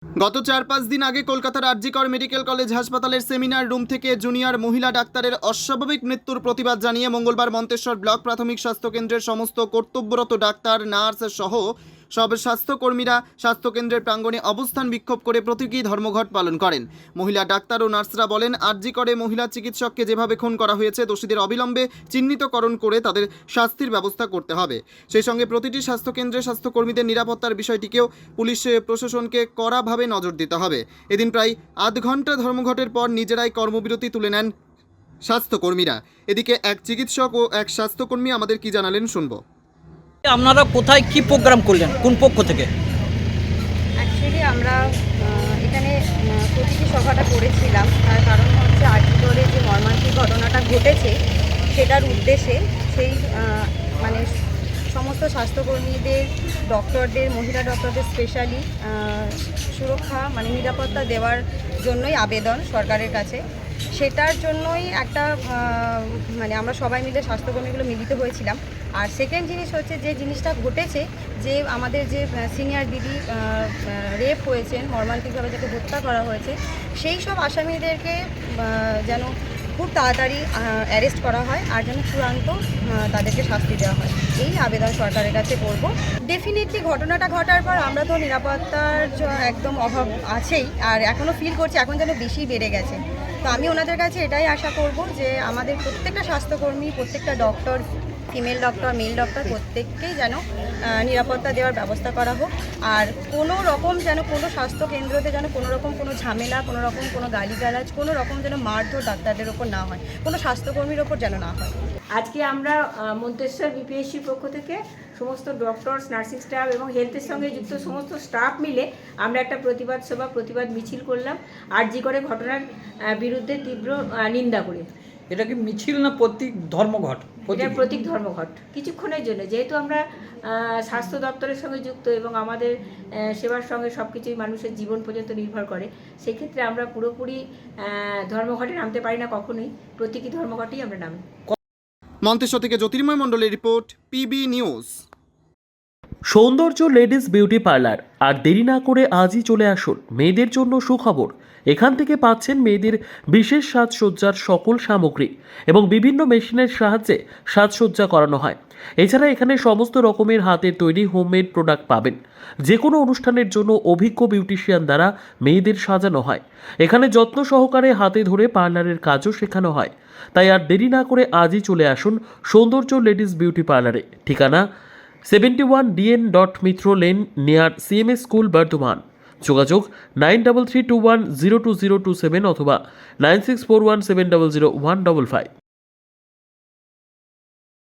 গত ৪-৫ দিন আগে কলকাতার আরজিকর মেডিকেল কলেজ হাসপাতালের সেমিনার রুম থেকে জুনিয়র মহিলা ডাক্তারের অস্বাভাবিক মৃত্যুর প্রতিবাদ জানিয়ে মঙ্গলবার মন্তেশ্বর ব্লক প্রাথমিক স্বাস্থ্যকেন্দ্রের সমস্ত কর্তব্যরত ডাক্তার, নার্স সহ সব স্বাস্থ্যকর্মীরা স্বাস্থ্যকেন্দ্রের প্রাঙ্গণে অবস্থান বিক্ষোভ করে প্রতীকী ধর্মঘট পালন করেন। মহিলা ডাক্তার ও নার্সরা বলেন, আরজিকরে মহিলা চিকিৎসককে যেভাবে খুন করা হয়েছে, দোষীদের অবিলম্বে চিহ্নিতকরণ করে তাদের শাস্তির ব্যবস্থা করতে হবে। সেই সঙ্গে প্রতিটি স্বাস্থ্যকেন্দ্রে স্বাস্থ্যকর্মীদের নিরাপত্তার বিষয়টিকেও পুলিশ প্রশাসনকে কড়াভাবে নজর দিতে হবে। এদিন প্রায় আধ ঘন্টা ধর্মঘটের পর নিজেরাই কর্মবিরতি তুলে নেন স্বাস্থ্যকর্মীরা। এদিকে এক চিকিৎসক ও এক স্বাস্থ্যকর্মী আমাদের কি জানালেন শুনবো। আপনারা কোথায় কি প্রোগ্রাম করলেন, কোন পক্ষ থেকে? অ্যাকচুয়ালি আমরা এখানে প্রতীকী সভাটা করেছিলাম, তার কারণ হচ্ছে আরজিকরে যে মর্মান্তিক ঘটনাটা ঘটেছে সেটার উদ্দেশ্যে সেই মানে সমস্ত স্বাস্থ্যকর্মীদের, ডক্টরদের, মহিলা ডক্টরদের স্পেশালি সুরক্ষা মানে নিরাপত্তা দেওয়ার জন্যই আবেদন সরকারের কাছে। সেটার জন্যই একটা মানে আমরা সবাই মিলে স্বাস্থ্যকর্মীগুলো মিলিত হয়েছিলাম। আর সেকেন্ড জিনিস হচ্ছে যে জিনিসটা ঘটেছে, যে আমাদের যে সিনিয়র দিদি রেপ হয়েছেন, মর্মান্তিকভাবে যাকে হত্যা করা হয়েছে, সেই সব আসামিদেরকে যেন খুব তাড়াতাড়ি অ্যারেস্ট করা হয় আর যেন চূড়ান্ত তাদেরকে শাস্তি দেওয়া হয়, এই আবেদন সরকারের কাছে করব। ডেফিনেটলি ঘটনাটা ঘটার পর আমরা তো নিরাপত্তার একদম অভাব আছেই, আর এখনও ফিল করছি এখন যেন বেশি বেড়ে গেছে। তো আমি ওনাদের কাছে এটাই আশা করব যে আমাদের প্রত্যেকটা স্বাস্থ্যকর্মী, প্রত্যেকটা doctor, female doctor, male doctor, প্রত্যেককেই যেন নিরাপত্তা দেওয়ার ব্যবস্থা করা হোক। আর কোনো রকম যেন কোনো স্বাস্থ্যকেন্দ্রতে যেন কোনো রকম কোনো ঝামেলা, কোনো রকম কোনো গালিগালাজ, কোনো রকম যেন মারধর ডাক্তারদের ওপর না হয়, কোনো স্বাস্থ্যকর্মীর ওপর যেন না হয়। আজকে আমরা মন্তেশ্বর বিপিএসসির পক্ষ থেকে সমস্ত ডক্টরস, নার্সিং স্টাফ এবং হেলথের সঙ্গে যুক্ত সমস্ত স্টাফ মিলে আমরা একটা প্রতিবাদ সভা, প্রতিবাদ মিছিল করলাম আরজিকরে ঘটনার বিরুদ্ধে তীব্র নিন্দা করে। এটা কি মিছিল না প্রতীক ধর্মঘট? এটা প্রতীক ধর্মঘট কিছুক্ষণের জন্য, যেহেতু আমরা স্বাস্থ্য দপ্তরের সঙ্গে যুক্ত এবং আমাদের সেবার সঙ্গে সব কিছুই মানুষের জীবন পর্যন্ত নির্ভর করে, সেক্ষেত্রে আমরা পুরোপুরি ধর্মঘটে নামতে পারি না কখনোই, প্রতীকী ধর্মঘটেই আমরা নামি। মন্তেশ্বর থেকে জ্যোতির্ময় মণ্ডলের রিপোর্ট, পিবি নিউজ। সৌন্দর্য লেডিস বিউটি পার্লার। আর দেরি না করে আজই চলে আসুন। মেয়েদের জন্য সুখবর, এখান থেকে পাচ্ছেন মেয়েদের বিশেষ সাজসজ্জার সকল সামগ্রী এবং বিভিন্ন মেশিনের সাহায্যে সাজসজ্জা করানো হয়। এছাড়া এখানে সমস্ত রকমের হাতের তৈরি হোমমেড প্রোডাক্ট পাবেন। যে কোনো অনুষ্ঠানের জন্য অভিজ্ঞ বিউটিশিয়ান দ্বারা মেয়েদের সাজানো হয়। এখানে যত্ন সহকারে হাতে ধরে পার্লারের কাজও শেখানো হয়। তাই আর দেরি না করে আজই চলে আসুন সৌন্দর্য লেডিস বিউটি পার্লারে। ঠিকানা 71 DN Mitra lane, near CMS school, Bardhaman. যোগাযোগ 9331020027 অথবা 9641700155।